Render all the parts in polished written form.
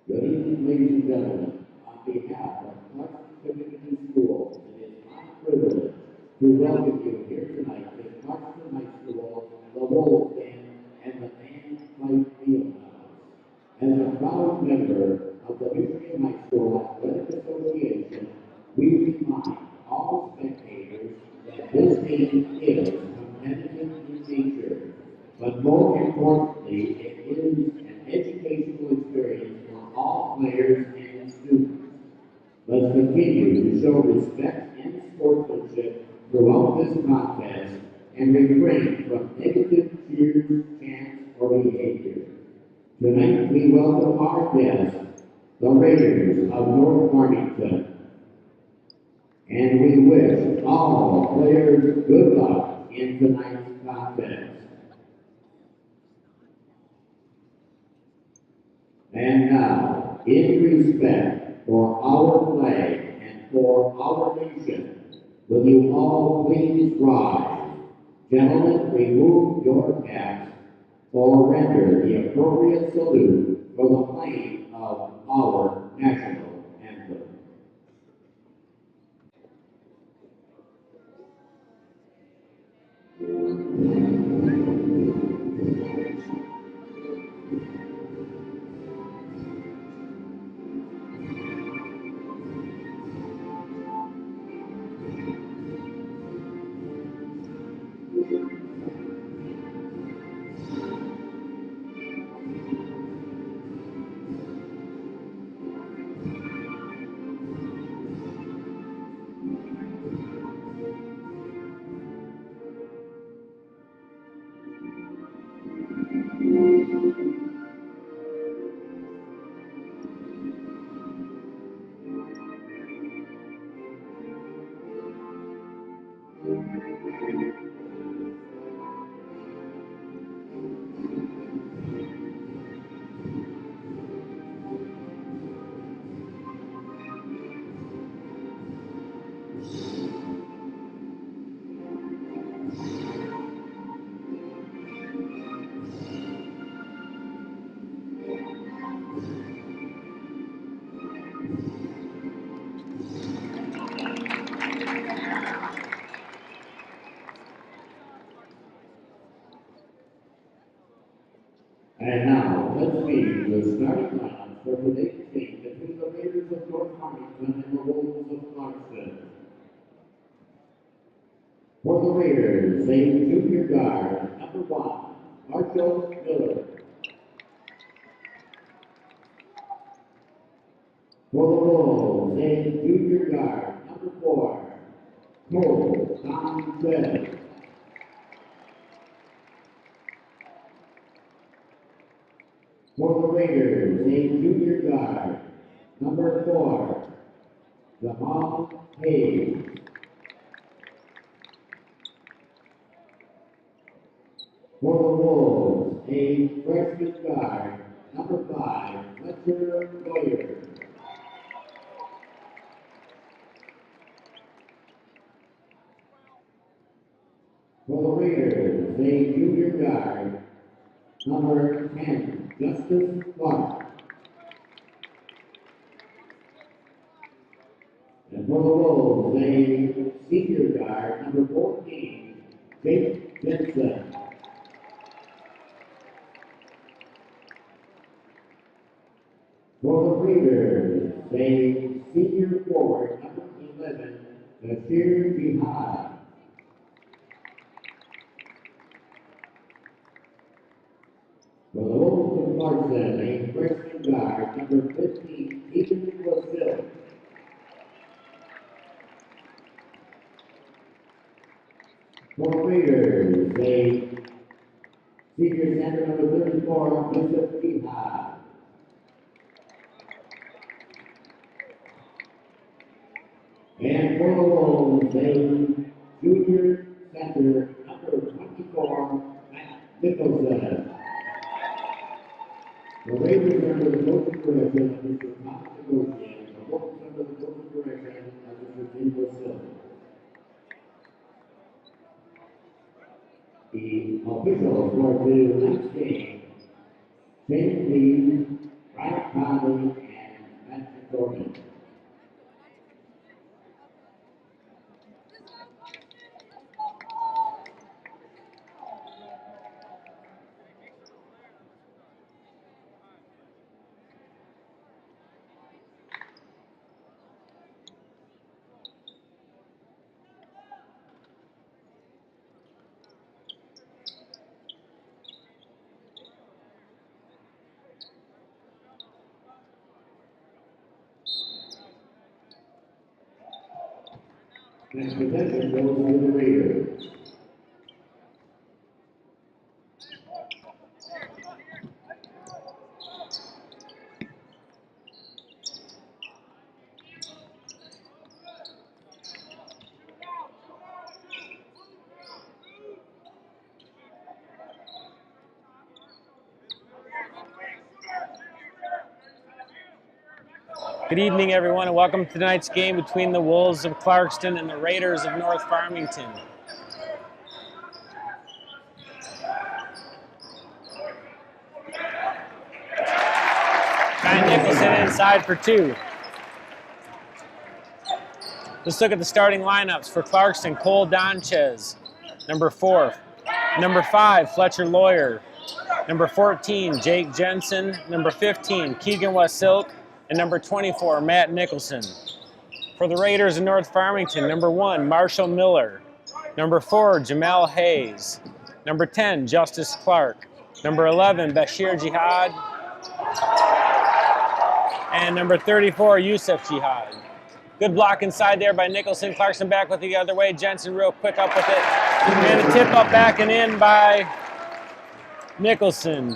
Good evening, ladies and gentlemen. On behalf of Clarkson Community Schools, it is my privilege to welcome you here tonight to Clarkson High School, the Wolves Band, and the Band Fight Fieldhouse. As a proud member of the Michigan High School Athletic Association, we remind all spectators that this game is competitive in nature, but more importantly, it is an educational experience for all players and students. Let's continue to show respect and sportsmanship throughout this contest and refrain from negative cheers, chants, or behavior. Tonight we welcome our guests, the Raiders of North Farmington, and we wish all players good luck in tonight's contest. And now, in respect for our flag and for our nation, will you all please rise? Gentlemen, remove your caps or render the appropriate salute for the playing of our national anthem. And now, let's meet the starting lineup for today's game between the Raiders of North Farmington and the Wolves of Clarkson. For the Raiders, a junior guard, number 1, Marshall Miller. For the Wolves, a junior guard, number 4, Cole Sanchez. For the Raiders, a junior guard, number 4, Jamal Hayes. For the Wolves, a freshman guard, number 5, Fletcher Boyer. For the Raiders, a junior guard, number 10, Justice Clark. And for the Wolves, a senior guard, number 14, Jake Benson. For the Raiders, a senior forward, number 11, Bashir Jihad. For the Wolves of Clarkson, a freshman guard, number 15, Ethan Wasil. For the Raiders, a senior center, number 34, Yusuf Jihad. And for the Wolves, a junior center, number 24, Matt Nicholson. The Raiders are under the coaching direction of Mr. Thomas Negotiator, the Wolves under the coaching direction of Mr. Tim Brazil. The officials for tonight's game, St. Lee, Ryan Conley and Matt Gordon. Next possession goes to the Raiders. Good evening, everyone, and welcome to tonight's game between the Wolves of Clarkston and the Raiders of North Farmington. Matt Nicholson inside for two. Let's look at the starting lineups for Clarkston. Cole Donchez, number 4. Number 5, Fletcher Lawyer. Number 14, Jake Jensen. Number 15, Keegan Wasilk. And number 24, Matt Nicholson. For the Raiders of North Farmington, number 1, Marshall Miller. Number 4, Jamel Hayes. Number 10, Justice Clark. Number 11, Bashir Jihad. And number 34, Yusuf Jihad. Good block inside there by Nicholson. Clarkson back with the other way. Jensen real quick up with it. And a tip up back and in by Nicholson.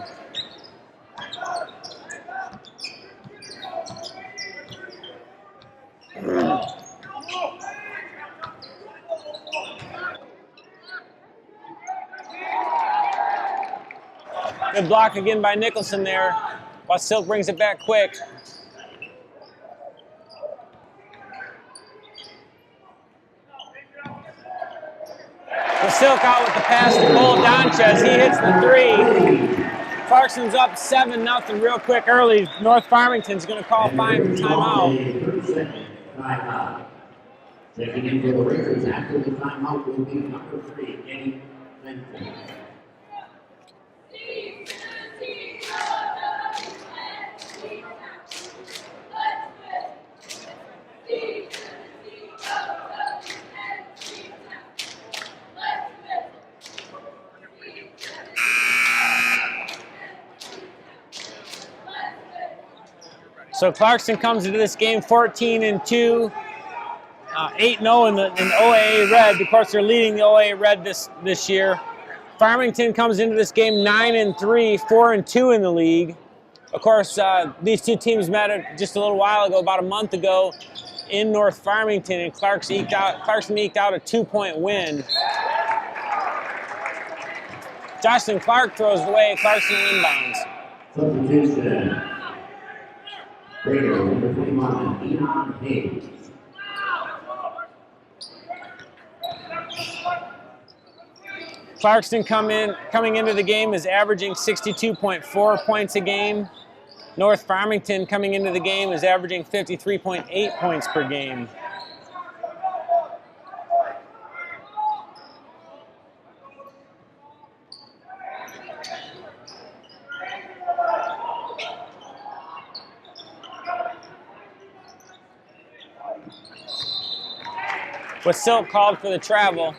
Good block again by Nicholson there. Wasilk brings it back quick. Wasilk out with the pass to Cole Donchez. He hits the 3. Clarkson's up 7-0 real quick early. North Farmington's going to call fine timeout. Checking in for the Raiders after the timeout will be number 3, Kenny Linton. So Clarkston comes into this game 14-2, 8-0 in the OAA Red. Of course, they're leading the OAA Red this year. Farmington comes into this game 9-3, 4-2 in the league. Of course, these two teams met just a little while ago, about a month ago, in North Farmington, and Clarkson eked out a 2-point win. Jocelyn Clark throws it away. Clarkson inbounds. Substitution. Raiders, number 21, Enon Hayes. Clarkston coming into the game is averaging 62.4 points a game. North Farmington coming into the game is averaging 53.8 points per game. Wasilk called for the travel.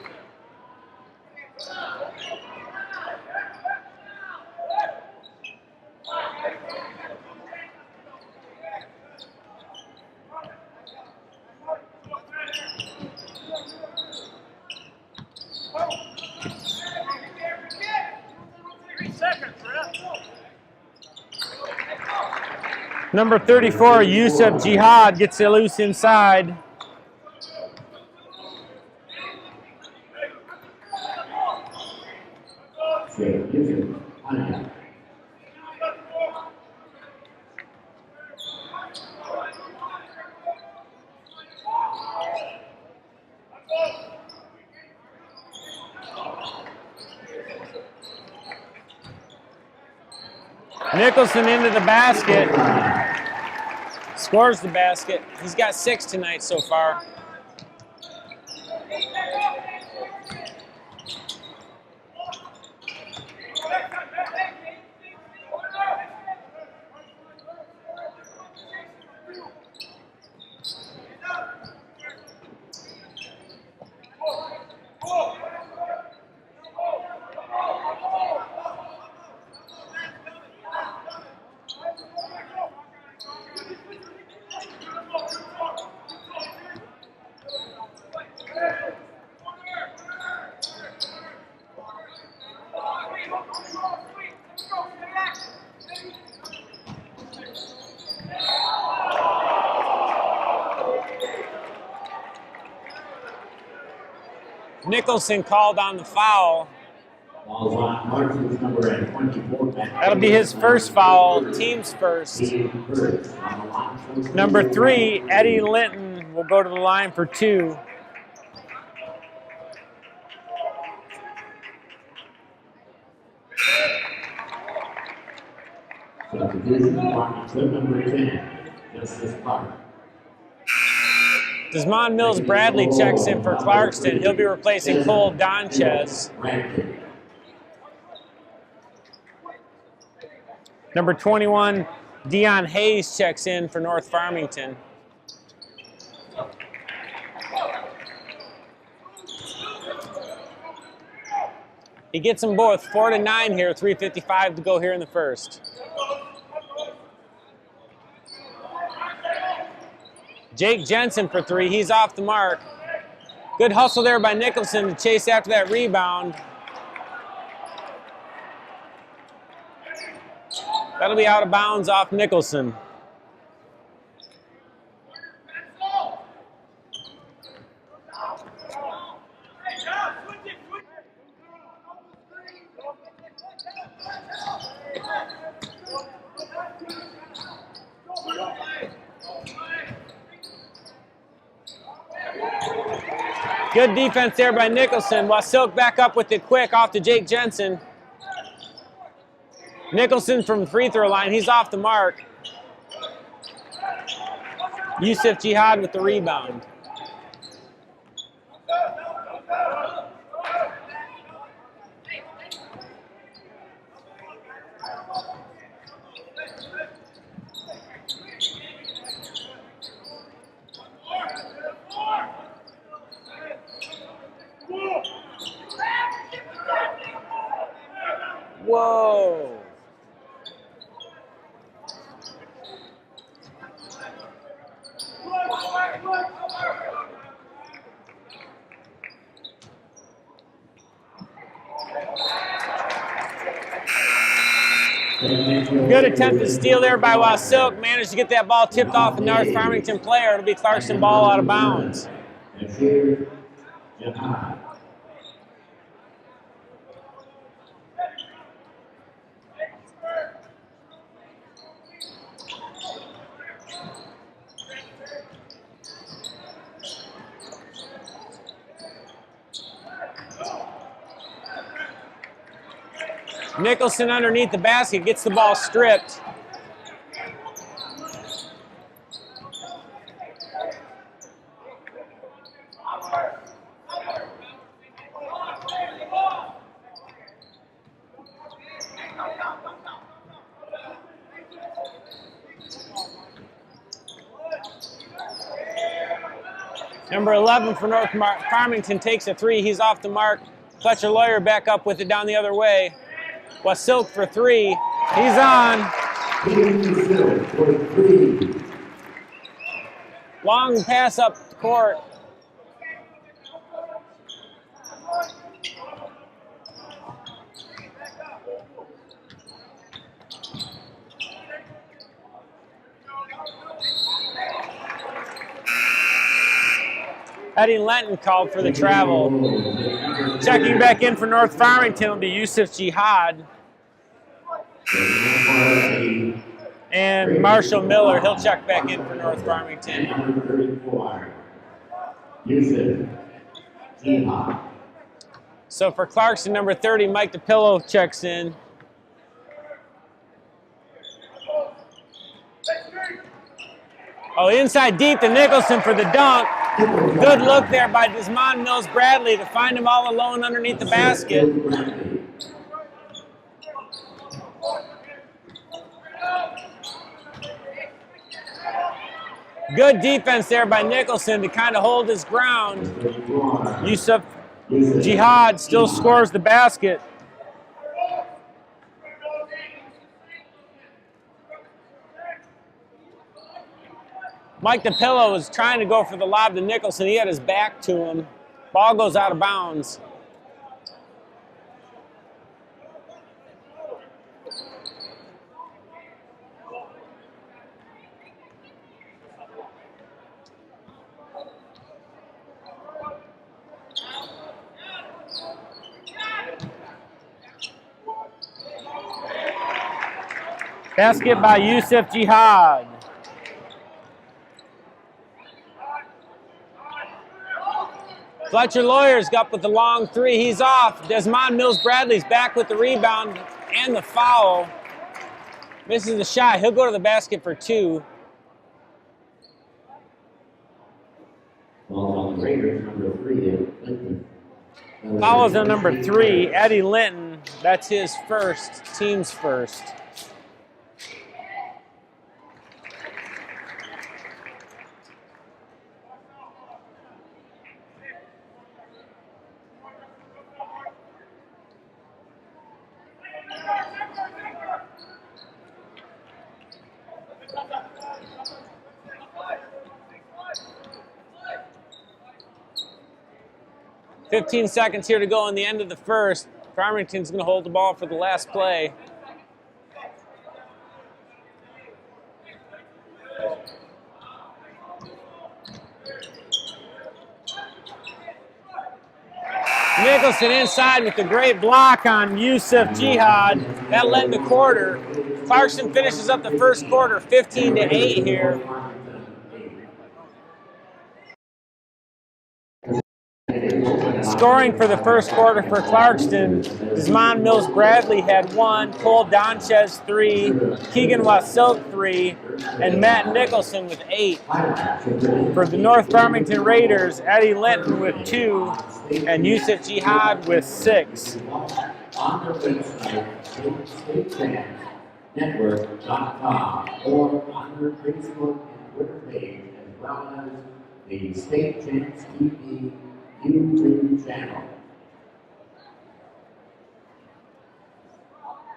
Number 34, Yusuf Jihad gets it loose inside. Nicholson into the basket. scores the basket. He's got 6 tonight so far. Nicholson called on the foul. That'll be his first foul, team's first. Number 3, Eddie Linton, will go to the line for 2. Desmond Mills Bradley checks in for Clarkston. He'll be replacing Cole Donchez. Number 21, Dion Hayes checks in for North Farmington. He gets them both 4-9 here, 3:55 to go here in the first. Jake Jensen for 3, he's off the mark. Good hustle there by Nicholson to chase after that rebound. That'll be out of bounds off Nicholson. Good defense there by Nicholson. Wasilk back up with it quick off to Jake Jensen. Nicholson from the free throw line. He's off the mark. Yusuf Jihad with the rebound. Whoa. Good attempt to steal there by Wasilk. Managed to get that ball tipped off a North Farmington player. It'll be Clarkston ball out of bounds. Nicholson underneath the basket, gets the ball stripped. Number 11 for North Farmington takes a 3. He's off the mark. Fletcher Lawyer back up with it down the other way. Wasilk for 3. He's on. Long pass up the court. Eddie Lenton called for the travel. Checking back in for North Farmington will be Yusuf Jihad. And Marshall Miller, he'll check back in for North Farmington. So for Clarkston, number 30, Mike DePillo checks in. Oh, inside deep to Nicholson for the dunk. Good look there by Desmond Mills Bradley to find him all alone underneath the basket. Good defense there by Nicholson to kind of hold his ground. Yusuf Jihad still scores the basket. Mike DePillo was trying to go for the lob to Nicholson. He had his back to him. Ball goes out of bounds. Basket by Yusuf Jihad. Fletcher Lawyer's up with the long three. He's off. Desmond Mills Bradley's back with the rebound and the foul. Misses the shot. He'll go to the basket for two. Foul Fouls on number 3, Eddie Linton. That's his first, team's first. $15 seconds here to go in the end of the first. Farmington's going to hold the ball for the last play. Nicholson inside with the great block on Yusuf Jihad. That led the quarter. Clarkson finishes up the first quarter 15-8 here. Scoring for the first quarter for Clarkston, Desmond Mills Bradley had 1, Cole Donchez 3, Keegan Wasilk 3, and Matt Nicholson with 8. For the North Farmington Raiders, Eddie Linton with 2, and Yusuf Jihad with 6. On their website, StateFansNetwork.com, or on their Facebook and Twitter page, as well as the State Champs TV YouTube channel.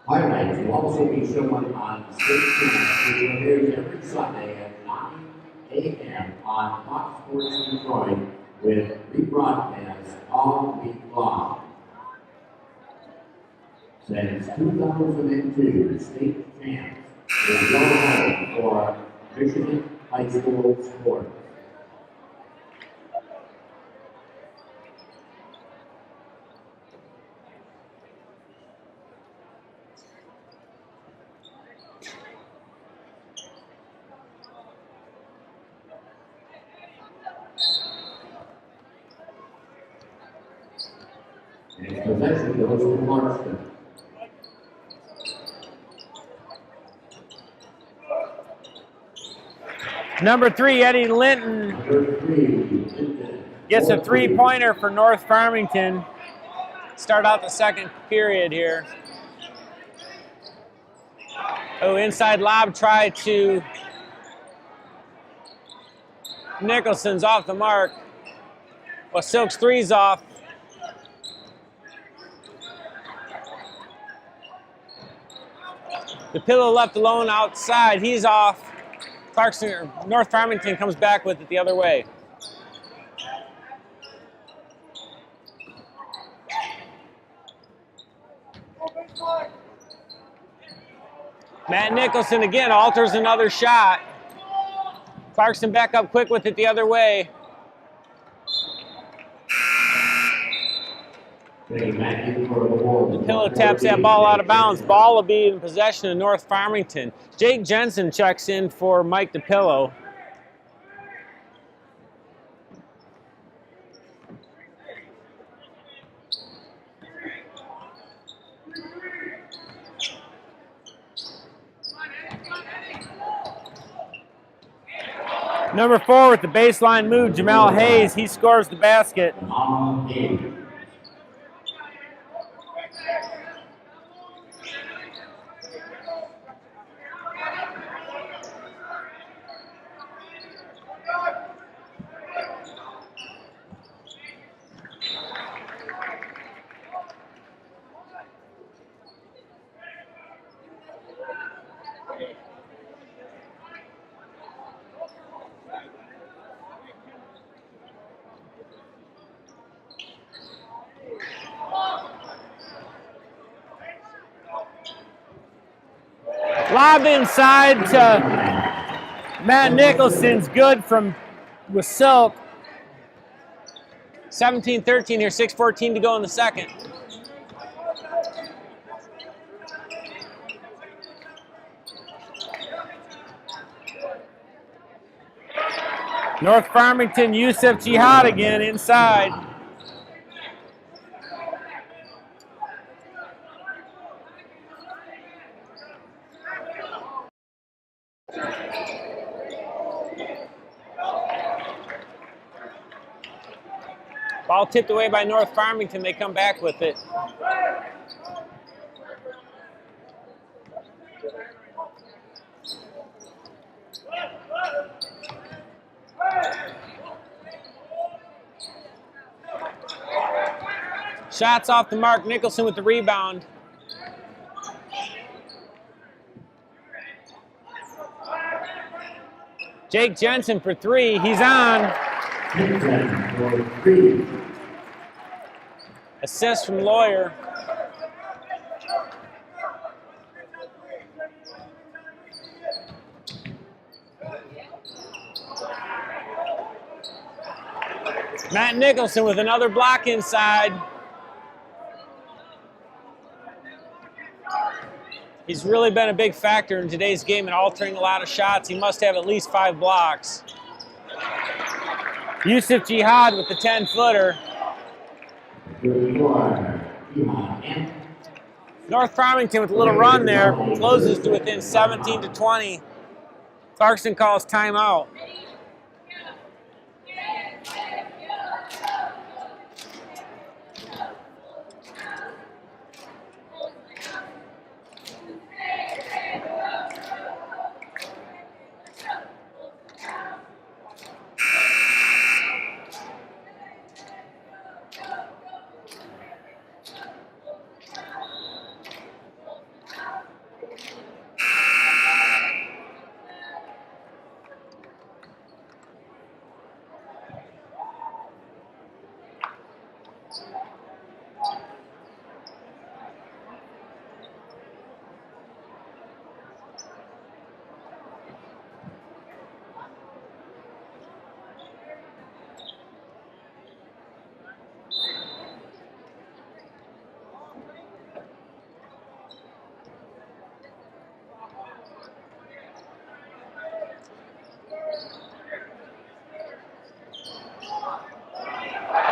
Highlights will also be shown on State Champs, which appears every Sunday at 9 a.m. on Fox Sports Detroit with rebroadcasts all week long. Since 2002, State Champs is your home for Michigan high school sports. And possession goes to Clarkston. Number 3, Eddie Linton gets a three-pointer for North Farmington. Start out the second period here. Oh, inside lob try to Nicholson's off the mark. Well, Silk's three's off. The pillow left alone outside. He's off. Clarkson, North Farmington comes back with it the other way. Matt Nicholson again alters another shot. Clarkson back up quick with it the other way. The pillow taps that ball out of bounds. Ball will be in possession of North Farmington. Jake Jensen checks in for Mike DePillo. Number 4 with the baseline move, Jamel Hayes. He scores the basket. Lob inside to Matt Nicholson's good with Silk. 17-13 here, 6:14 to go in the second. North Farmington, Yusuf Jihad again inside. Ball tipped away by North Farmington. They come back with it. Shots off the mark. Nicholson with the rebound. Jake Jensen for 3. He's on. Assist from Lawyer. Matt Nicholson with another block inside. He's really been a big factor in today's game and altering a lot of shots. He must have at least 5 blocks. Yusuf Jihad with the 10-footer. North Farmington with a little run there. Closes to within 17-20. Clarkston calls timeout.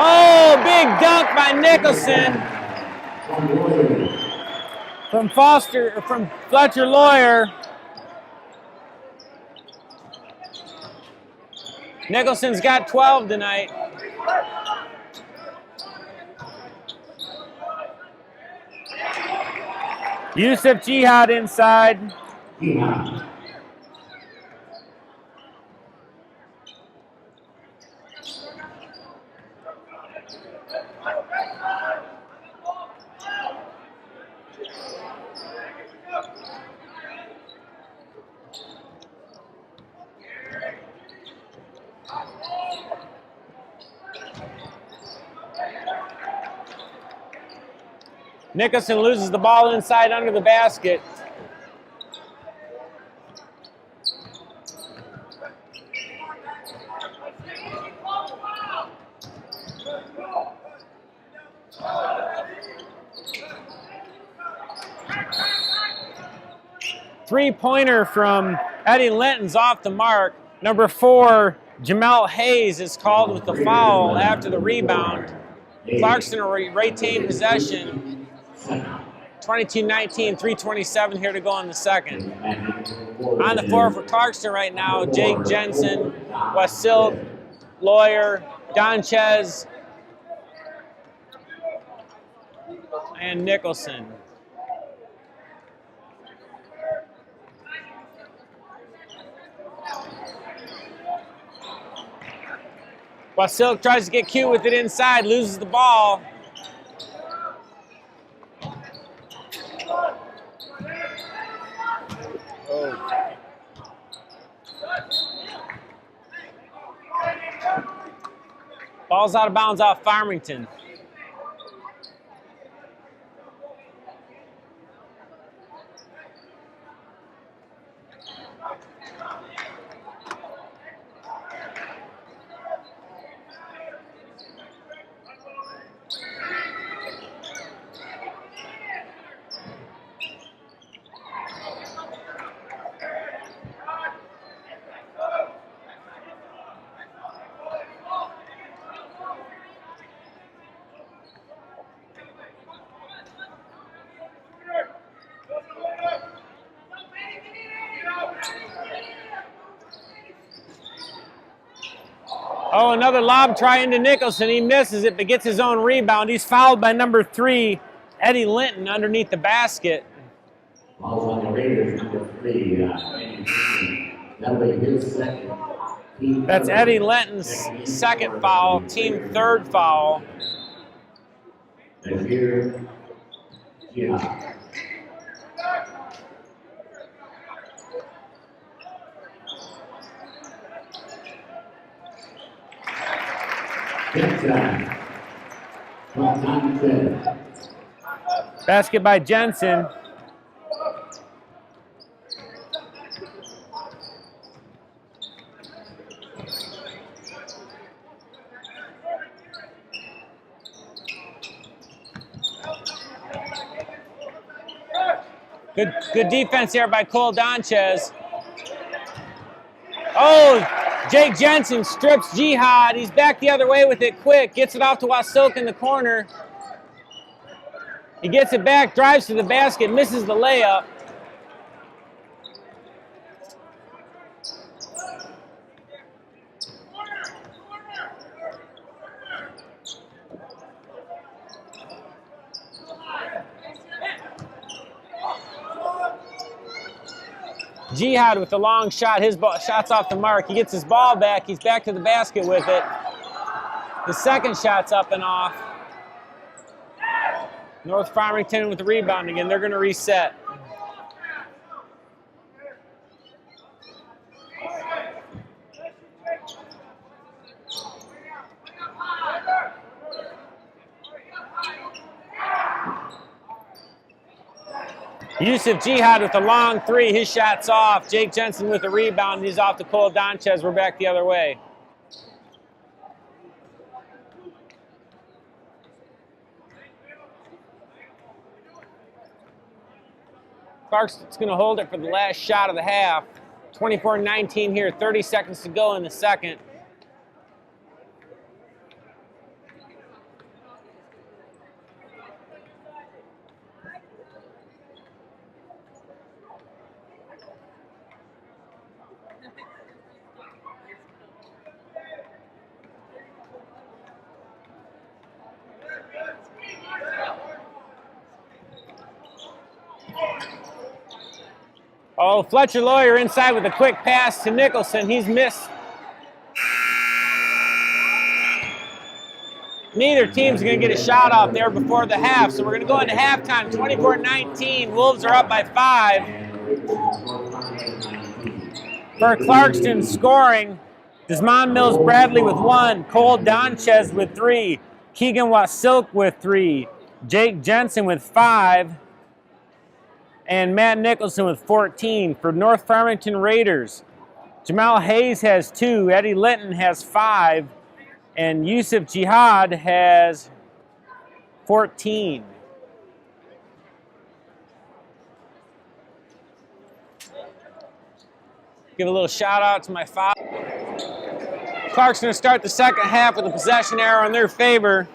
Oh, big dunk by Nicholson from Fletcher Lawyer. Nicholson's got 12 tonight. Yusuf Jihad inside. Nicholson loses the ball inside under the basket. Three-pointer from Eddie Linton's off the mark. Number 4, Jamel Hayes is called with the foul after the rebound. Clarkston will retain possession. 22-19, 3:27 here to go in the second. On the floor for Clarkston right now, Jake Jensen, Wasilk, Lawyer, Donchez, and Nicholson. Wasilk tries to get cute with it inside, loses the ball. Oh. Ball's out of bounds off Farmington. Oh, another lob try into Nicholson. He misses it, but gets his own rebound. He's fouled by number 3, Eddie Linton, underneath the basket. Ball's on the Raiders, number 3. That'll be his second. That's Eddie Linton's second foul, team third foul. And here, yeah. Basket by Jensen. Good defense here by Cole Donchez. Oh, Jake Jensen strips Jihad. He's back the other way with it quick. Gets it off to Wasilk in the corner. He gets it back, drives to the basket, misses the layup. Jihad with the long shot. His shot's off the mark. He gets his ball back. He's back to the basket with it. The second shot's up and off. North Farmington with the rebound again. They're going to reset. Yusuf Jihad with the long 3. His shot's off. Jake Jensen with the rebound. He's off to Cole Donchez. We're back the other way. Clarkston's going to hold it for the last shot of the half. 24-19 here. 30 seconds to go in the second. Oh, Fletcher Lawyer inside with a quick pass to Nicholson. He's missed. Neither team's going to get a shot off there before the half, so we're going to go into halftime. 24-19. Wolves are up by 5. For Clarkston scoring, Desmond Mills Bradley with 1, Cole Donchez with 3, Keegan Wasilk with 3, Jake Jensen with 5, and Matt Nicholson with 14. For North Farmington Raiders, Jamal Hayes has 2, Eddie Linton has 5, and Yusuf Jihad has 14. Give a little shout out to my father. Clark's going to start the second half with a possession arrow in their favor,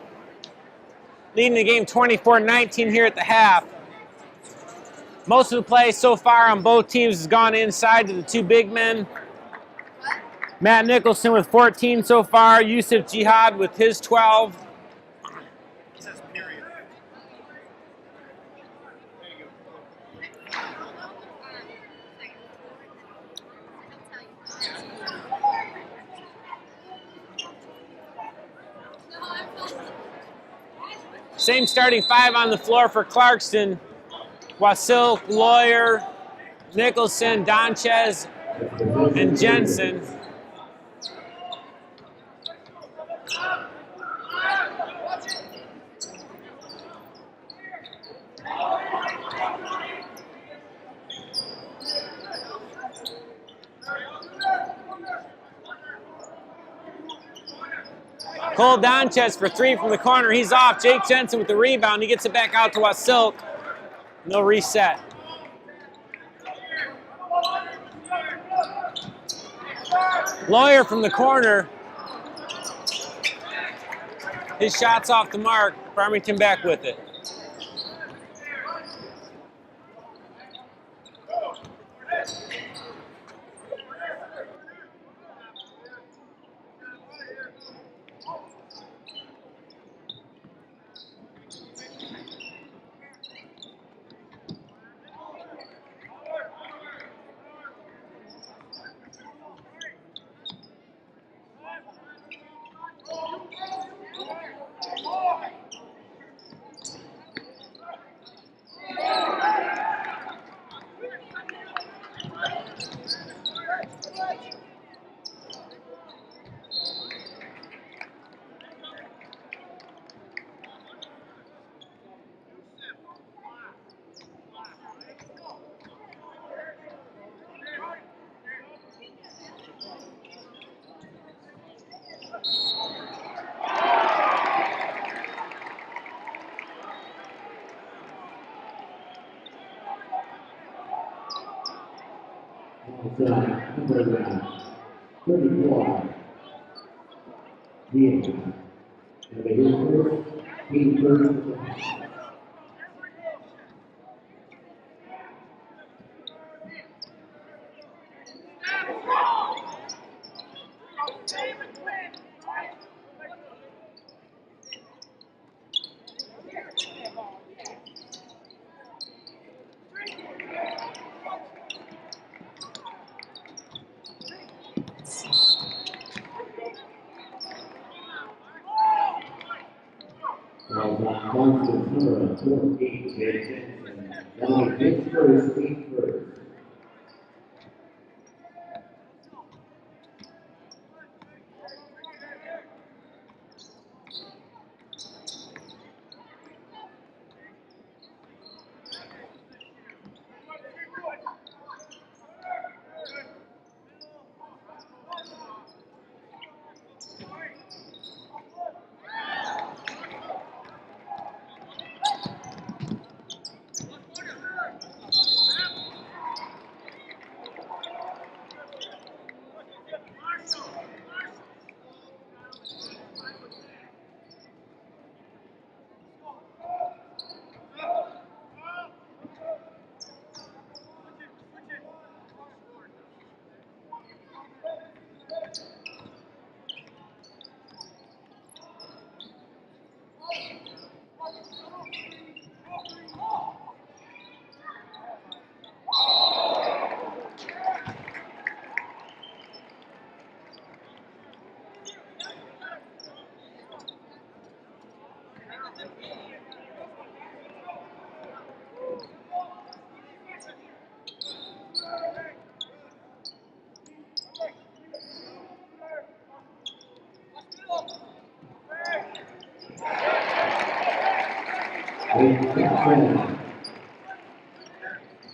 leading the game 24-19 here at the half. Most of the play so far on both teams has gone inside to the two big men. Matt Nicholson with 14 so far, Yusuf Jihad with his 12. Same starting five on the floor for Clarkston. Wasilk, Lawyer, Nicholson, Donchez, and Jensen. Cole Donchez for three from the corner. He's off. Jake Jensen with the rebound. He gets it back out to Wasilk. No reset. Lawyer from the corner. His shot's off the mark. Farmington back with it. Number 34, Diaz. And the first, team first. Number 14, Jake Jensen. That'll be his first, team first.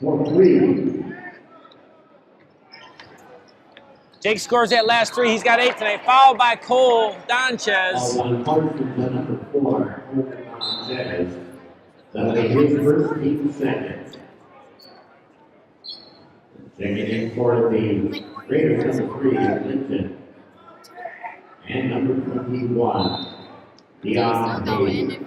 For three. Jake scores that last three. He's got 8 tonight. Fouled by Cole Donchez. On Farmington, number 4, Donchez. That'll be his first, team second. Checking in for the Raiders, number 3, Linton. And number 21, Dion Davis.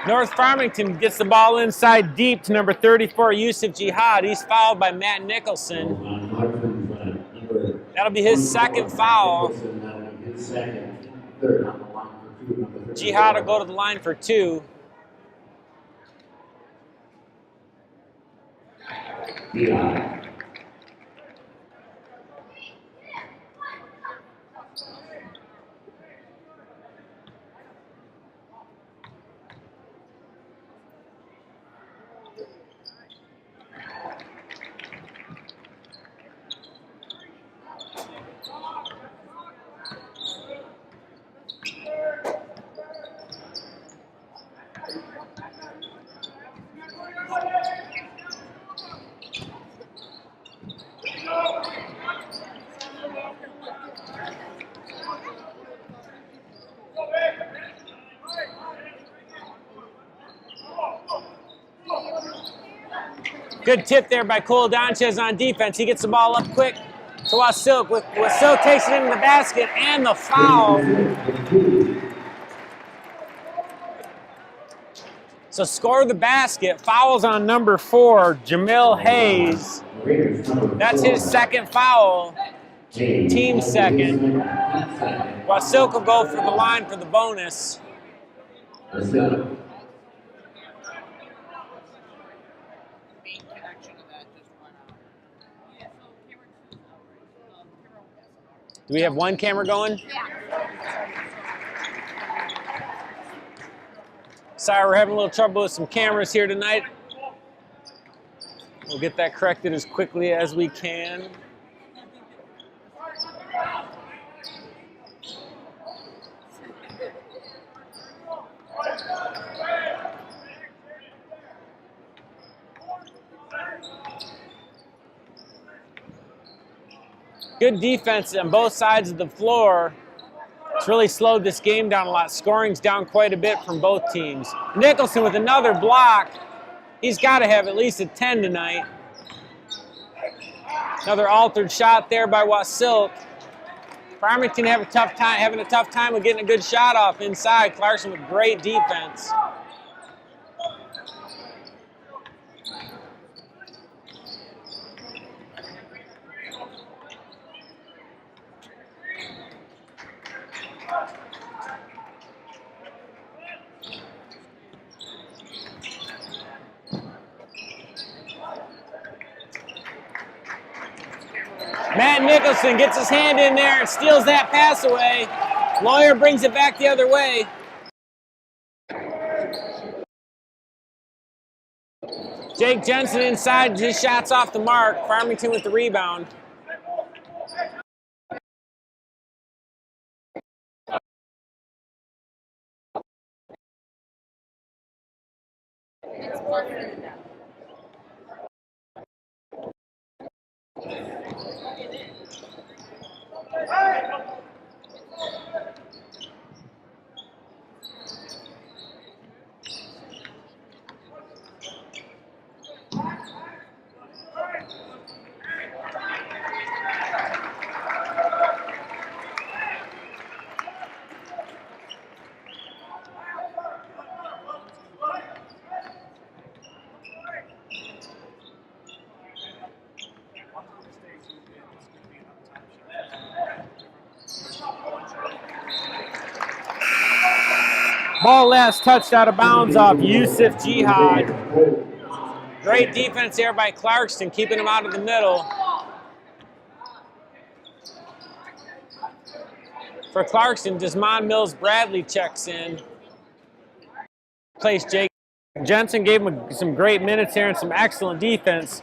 North Farmington gets the ball inside deep to number 34, Yusuf Jihad. He's fouled by Matt Nicholson. That'll be his second foul. Jihad will go to the line for 2. Yeah. Good tip there by Cole Donchez on defense. He gets the ball up quick to Wasilk. Wasilk takes it into the basket and the foul. So score the basket. Fouls on number 4, Jamil Hayes. That's his second foul. Team second. Wasilk will go for the line for the bonus. Do we have one camera going? Sorry, we're having a little trouble with some cameras here tonight. We'll get that corrected as quickly as we can. Good defense on both sides of the floor. It's really slowed this game down a lot. Scoring's down quite a bit from both teams. Nicholson with another block. He's got to have at least a 10 tonight. Another altered shot there by Wasilk. Farmington having a tough time with getting a good shot off inside. Clarkson with great defense. Matt Nicholson gets his hand in there and steals that pass away. Lawyer brings it back the other way. Jake Jensen inside, his shot's off the mark. Farmington with the rebound. Ball last touched out of bounds off Yusuf Jihad. Great defense there by Clarkston, keeping him out of the middle. For Clarkston, Desmond Mills Bradley checks in. Plays Jake Jensen, gave him some great minutes here and some excellent defense.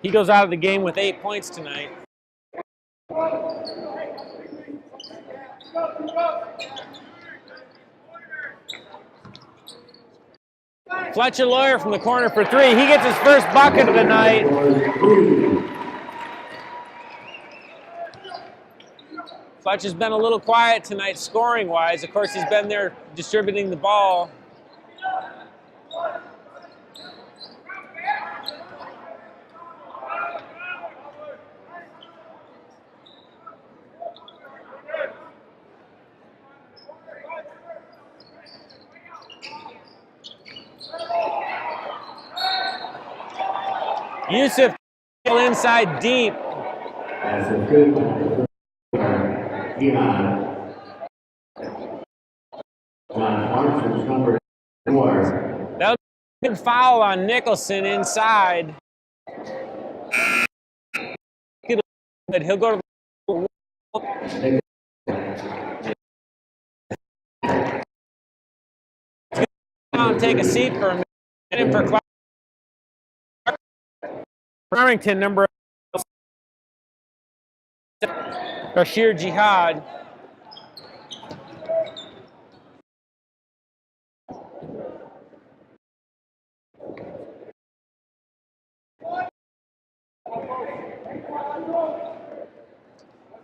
He goes out of the game with 8 points tonight. Fletcher Lawyer from the corner for 3. He gets his first bucket of the night. Fletcher's been a little quiet tonight scoring-wise. Of course, he's been there distributing the ball. Yusuf inside deep. That's a good one. John Clarkson's number 4. That was a good foul on Nicholson inside. But he'll go to the take a seat for a minute for Farmington, number Bashir Jihad.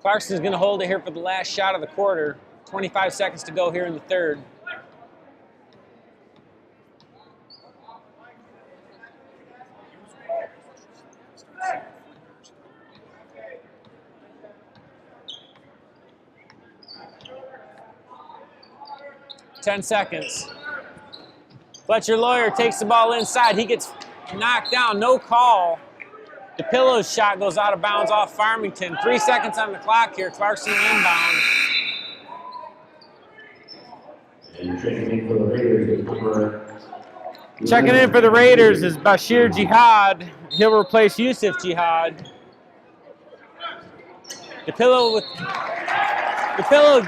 Clarkson's going to hold it here for the last shot of the quarter. 25 seconds to go here in the third. Ten seconds. Fletcher Lawyer takes the ball inside. He gets knocked down. No call. DePillo's shot goes out of bounds off Farmington. 3 seconds on the clock here. Clarkson inbound. Checking in for the Raiders is Bashir Jihad. He'll replace Yusuf Jihad. DePillo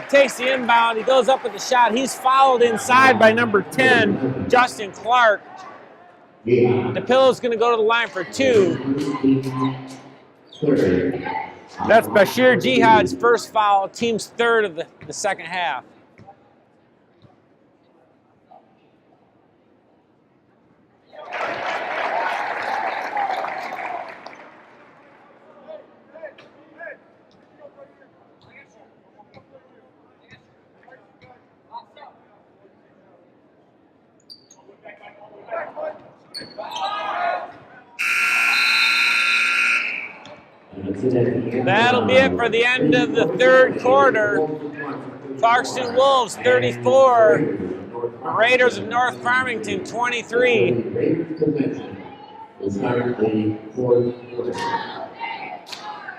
takes the inbound. He goes up with the shot. He's fouled inside by number 10, Justin Clark. DePillo's going to go to the line for 2. That's Bashir Jihad's first foul, team's third of the second half. That'll be it for the end of the third quarter. Clarkston Wolves 34, Raiders of North Farmington 23.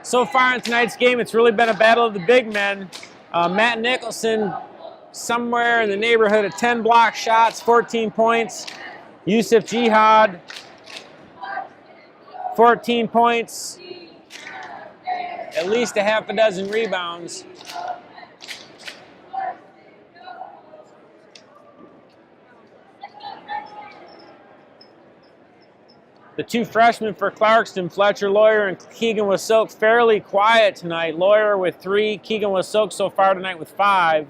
So far in tonight's game, it's really been a battle of the big men. Matt Nicholson, somewhere in the neighborhood of 10 block shots, 14 points. Yusuf Jihad, 14 points. At least a half a dozen rebounds. The 2 freshmen for Clarkston, Fletcher Lawyer and Keegan Wasoke, fairly quiet tonight. Lawyer with 3, Keegan Wasoke so far tonight with 5.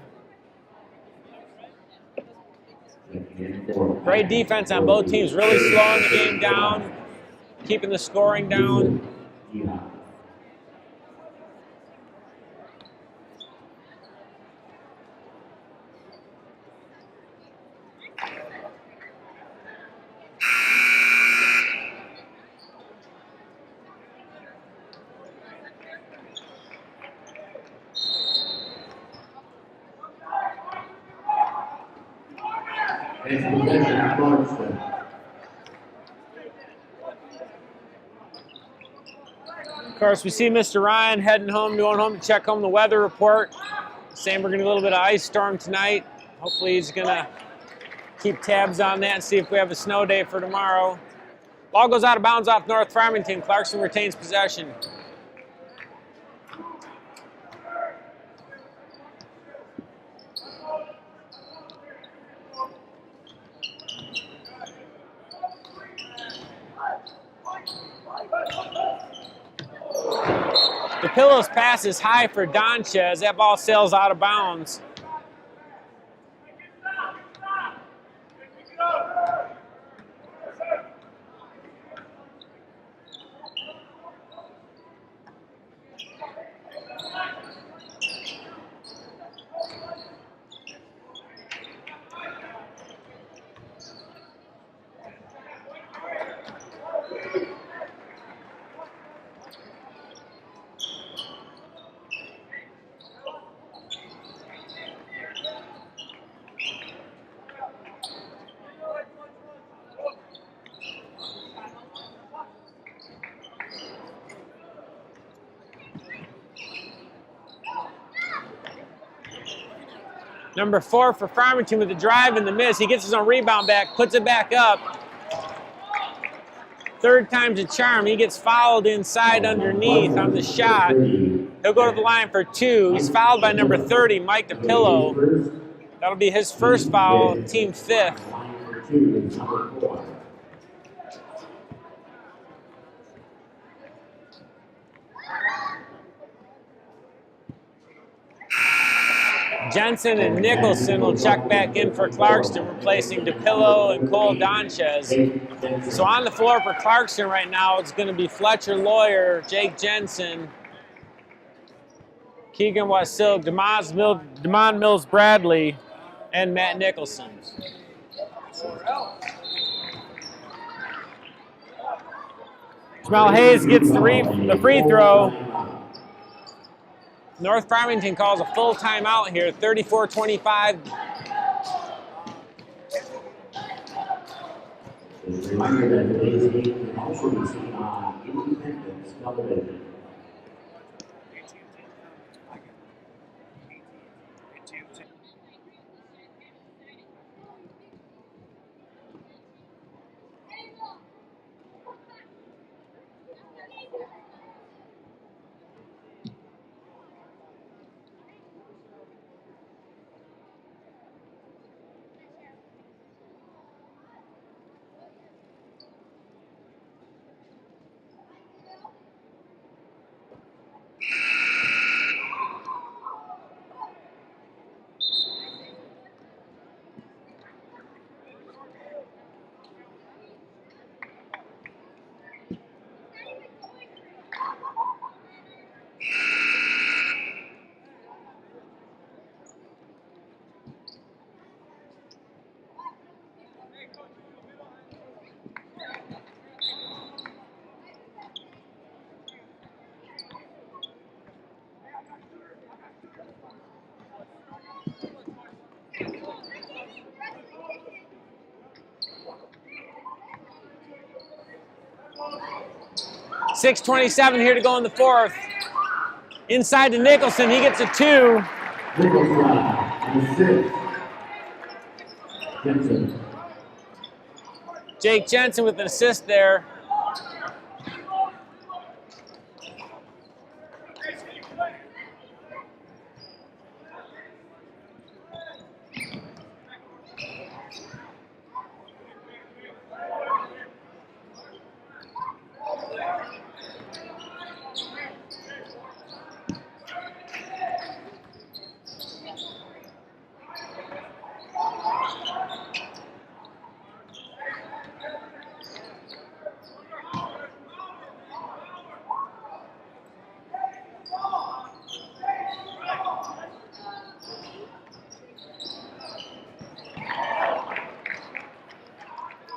Great defense on both teams, really slowing the game down, keeping the scoring down. Of course, we see Mr. Ryan heading home, going home to check home the weather report. Saying we're going to get a little bit of ice storm tonight. Hopefully he's going to keep tabs on that and see if we have a snow day for tomorrow. Ball goes out of bounds off North Farmington. Clarkson retains possession. DePillo's pass is high for Donchez. That ball sails out of bounds. Number 4 for Farmington with the drive and the miss. He gets his own rebound back, puts it back up. Third time's a charm. He gets fouled inside underneath on the shot. He'll go to the line for 2. He's fouled by number 30, Mike DePillo. That'll be his first foul, team 5th. Jensen and Nicholson will check back in for Clarkston, replacing DePillo and Cole Donchez. So on the floor for Clarkston right now, it's going to be Fletcher Lawyer, Jake Jensen, Keegan Wasilk, Demond Mills Bradley, and Matt Nicholson. Jamal Hayes gets the free throw. North Farmington calls a full timeout here, 34-25. Reminder that today's game can also be seen on Independence Television. 6:27 here to go in the 4th. Inside to Nicholson, he gets a 2. Jensen. Jake Jensen with an assist there.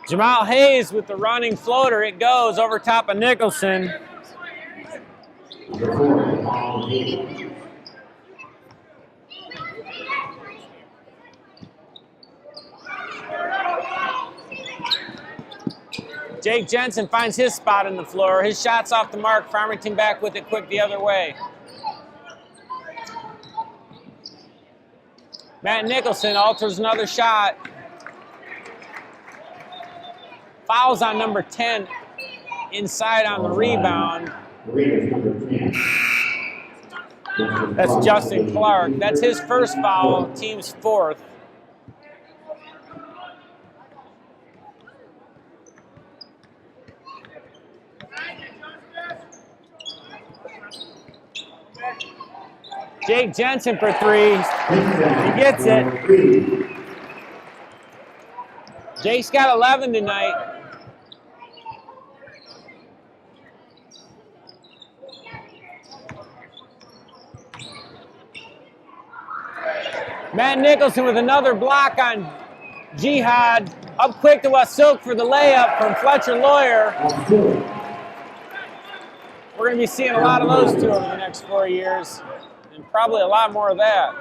Jamal Hayes with the running floater. It goes over top of Nicholson. Jake Jensen finds his spot in the floor. His shot's off the mark. Farmington back with it quick the other way. Matt Nicholson alters another shot. Fouls on number 10 inside on the rebound. That's Justin Clark. That's his first foul, team's 4th. Jake Jensen for 3. He gets it. Jake's got 11 tonight. Matt Nicholson with another block on Jihad. Up quick to Wasilk for the layup from Fletcher Lawyer. We're going to be seeing a lot of those two over the next 4 years, and probably a lot more of that.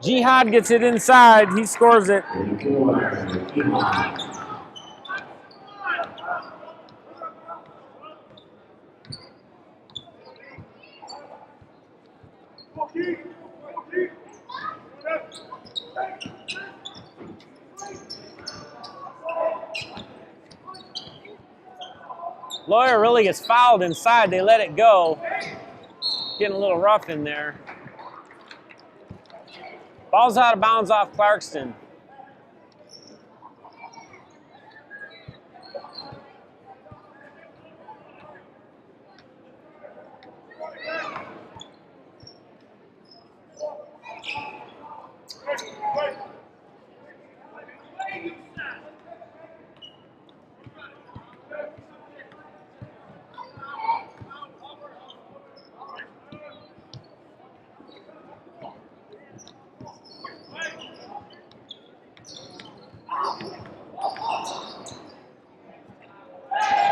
Jihad gets it inside. He scores it. Lawyer really gets fouled inside. They let it go. Getting a little rough in there. Ball's out of bounds off Clarkston.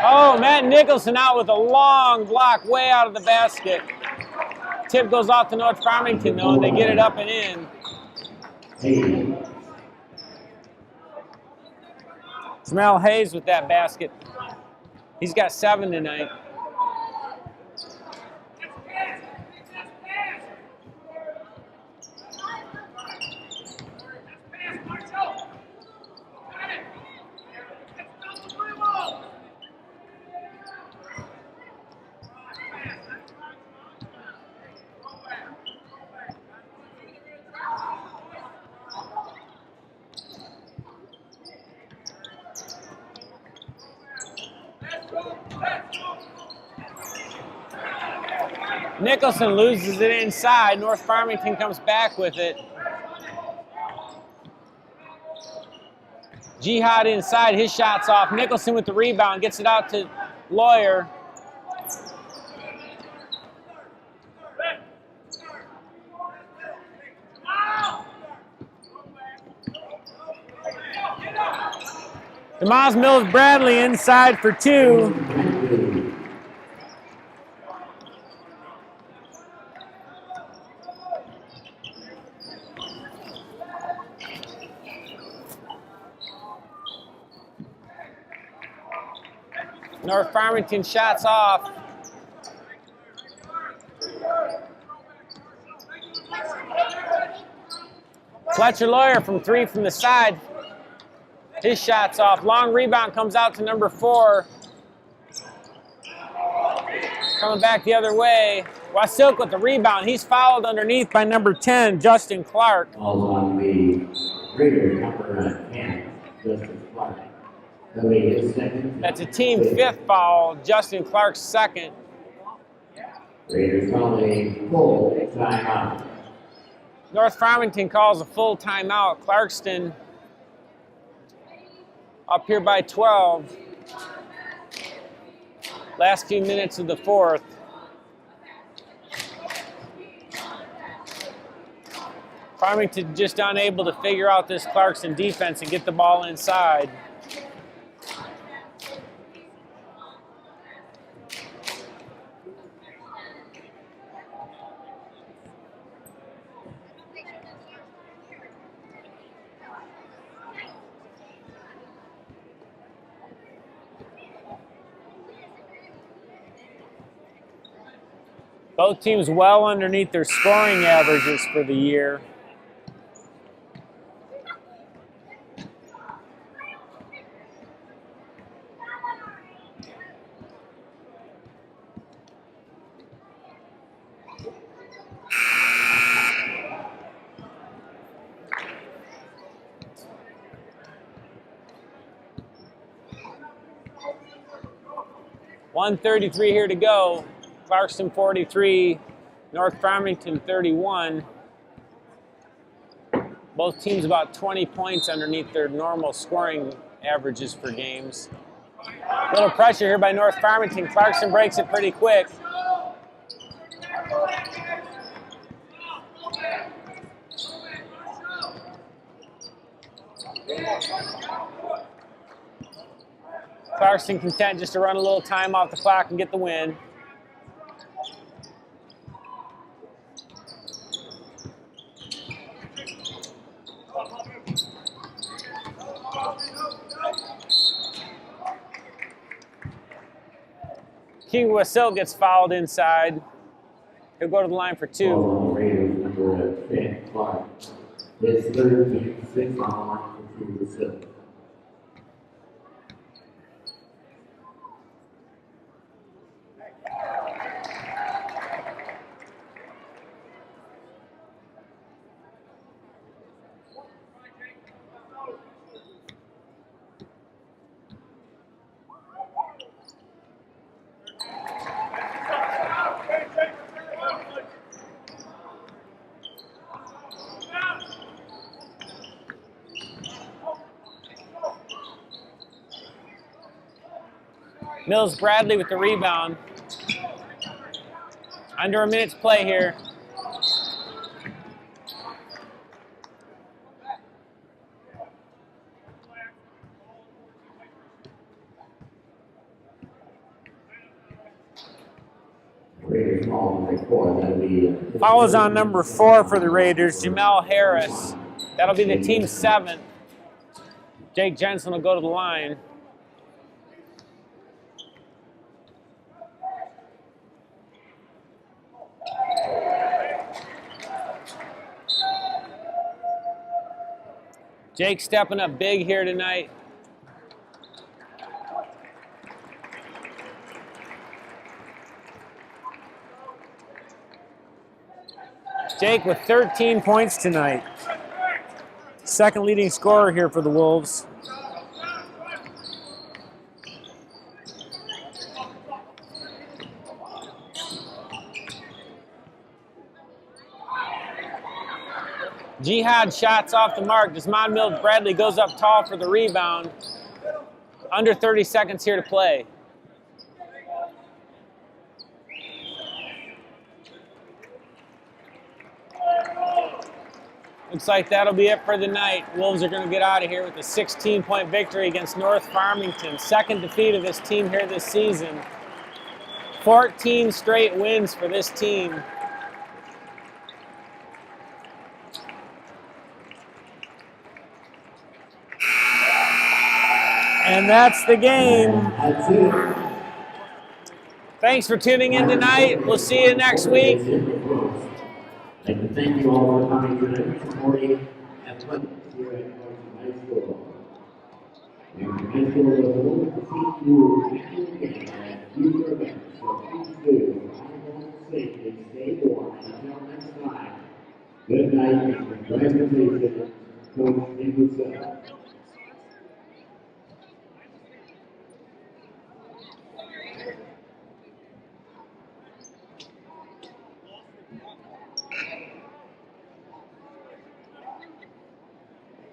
Oh, Matt Nicholson out with a long block way out of the basket. Tip goes off to North Farmington, though, and they get it up and in. Jamel Hayes with that basket. He's got 7 tonight. Nicholson loses it inside. North Farmington comes back with it. Jihad inside, his shot's off. Nicholson with the rebound, gets it out to Lawyer. DeMoss Mills Bradley inside for 2. North Farmington shots off. Fletcher Lawyer from 3 from the side. His shot's off. Long rebound comes out to number 4. Coming back the other way. Wasilk with the rebound. He's fouled underneath by number 10, Justin Clark. Falls on the Raiders, number 10, Justin Clark. That's a team 5th foul. Justin Clark's 2nd. Raiders call a full timeout. North Farmington calls a full timeout. Clarkston up here by 12. Last few minutes of the 4th. Farmington just unable to figure out this Clarkston defense and get the ball inside. Both teams well underneath their scoring averages for the year. .133 here to go. Clarkston 43, North Farmington 31. Both teams about 20 points underneath their normal scoring averages for games. A little pressure here by North Farmington. Clarkston breaks it pretty quick. Clarkston content just to run a little time off the clock and get the win. King Wasil gets fouled inside. He'll go to the line for 2. It's third and 6 on the line for the Silk. Mills Bradley with the rebound. Under a minute's play here. Foul is on number 4 for the Raiders, Jamel Harris. That'll be the team's 7th. Jake Jensen will go to the line. Jake stepping up big here tonight. Jake with 13 points tonight. Second leading scorer here for the Wolves. Jihad shots off the mark. Desmond Mills Bradley goes up tall for the rebound. Under 30 seconds here to play. Looks like that'll be it for the night. Wolves are going to get out of here with a 16-point victory against North Farmington. Second defeat of this team here this season. 14 straight wins for this team. And that's the game. Thanks for tuning in tonight. We'll see you next week. I'd like to thank you all for coming tonight and supporting athletics here at Farmington High School. Farmington High School is open to see you again at future events, so please do ride home safely, stay warm, and until next time, good night and congratulations, Coach Nicholson.